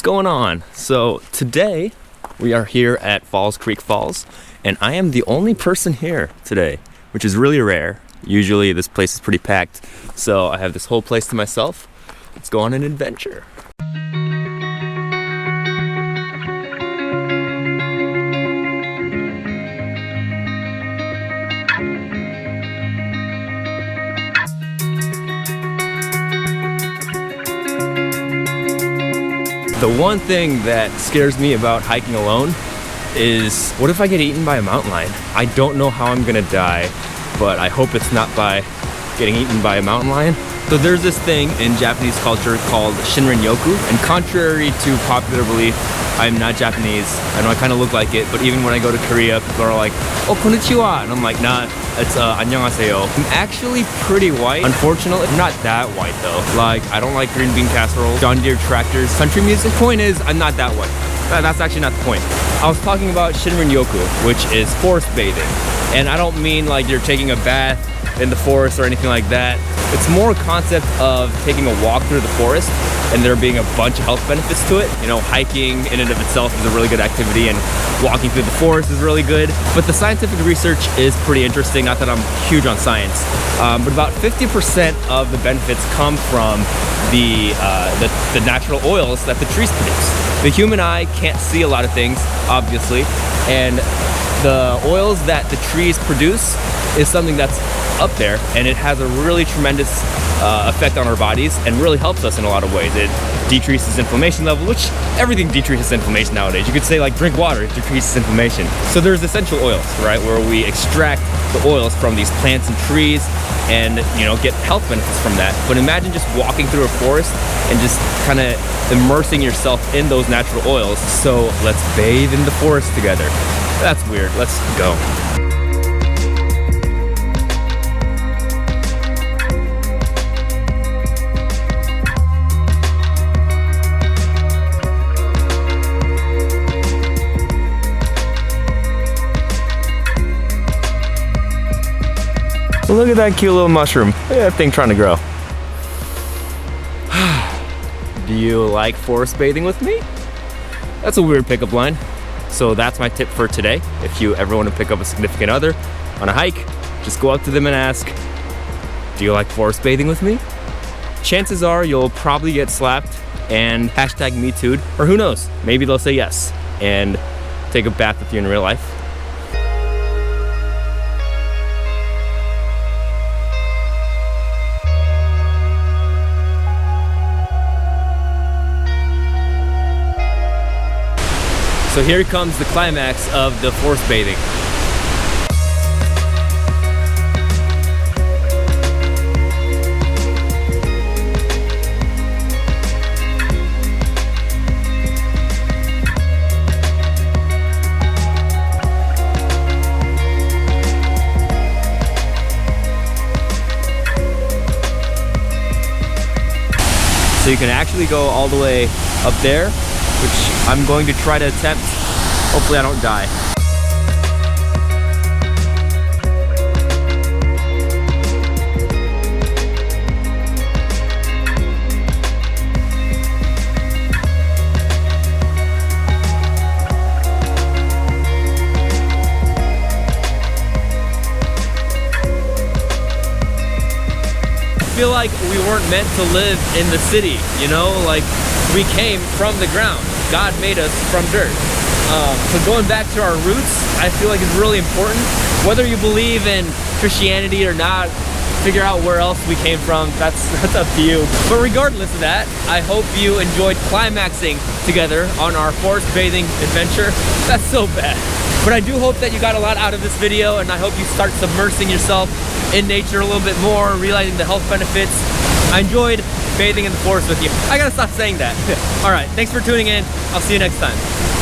going on? So today we are here at Falls Creek Falls, and I am the only person here today, which is really rare. Usually this place is pretty packed, so I have this whole place to myself. Let's go on an adventure. The one thing that scares me about hiking alone is, what if I get eaten by a mountain lion? I don't know how I'm gonna die, but I hope it's not by getting eaten by a mountain lion. So there's this thing in Japanese culture called Shinrin-Yoku, and contrary to popular belief, I'm not Japanese. I know I kind of look like it, but even when I go to Korea, people are like, oh, konnichiwa, and I'm like, nah, it's annyeonghaseyo. I'm actually pretty white. Unfortunately, I'm not that white though. Like, I don't like green bean casserole, John Deere tractors, country music. Point is, I'm not that white. That's actually not the point. I was talking about Shinrin-Yoku, which is forest bathing. And I don't mean like you're taking a bath in the forest or anything like that. It's more a concept of taking a walk through the forest and there being a bunch of health benefits to it. You know, hiking in and of itself is a really good activity, and walking through the forest is really good. But the scientific research is pretty interesting. Not that I'm huge on science, but about 50% of the benefits come from the natural oils that the trees produce. The human eye can't see a lot of things, obviously, and the oils that the trees produce is something that's up there, and it has a really tremendous effect on our bodies and really helps us in a lot of ways. It decreases inflammation level, which everything decreases inflammation nowadays. You could say like drink water, it decreases inflammation. So there's essential oils, right, where we extract the oils from these plants and trees and, you know, get health benefits from that. But imagine just walking through a forest and just kind of immersing yourself in those natural oils. So let's bathe in the forest together. That's weird. Let's go. Look at that cute little mushroom. Look at that thing trying to grow. Do you like forest bathing with me? That's a weird pickup line. So that's my tip for today. If you ever want to pick up a significant other on a hike, just go up to them and ask, do you like forest bathing with me? Chances are you'll probably get slapped and hashtag me too'd, or who knows, maybe they'll say yes and take a bath with you in real life. So here comes the climax of the forest bathing. So you can actually go all the way up there, which I'm going to try to attempt. Hopefully I don't die. I feel like we weren't meant to live in the city, you know? Like, we came from the ground. God made us from dirt. So going back to our roots, I feel like it's really important. Whether you believe in Christianity or not, figure out where else we came from. That's up to you. But regardless of that, I hope you enjoyed climaxing together on our forest bathing adventure. That's so bad. But I do hope that you got a lot out of this video, and I hope you start submersing yourself in nature a little bit more, realizing the health benefits. I enjoyed bathing in the forest with you. I gotta stop saying that. All right, thanks for tuning in. I'll see you next time.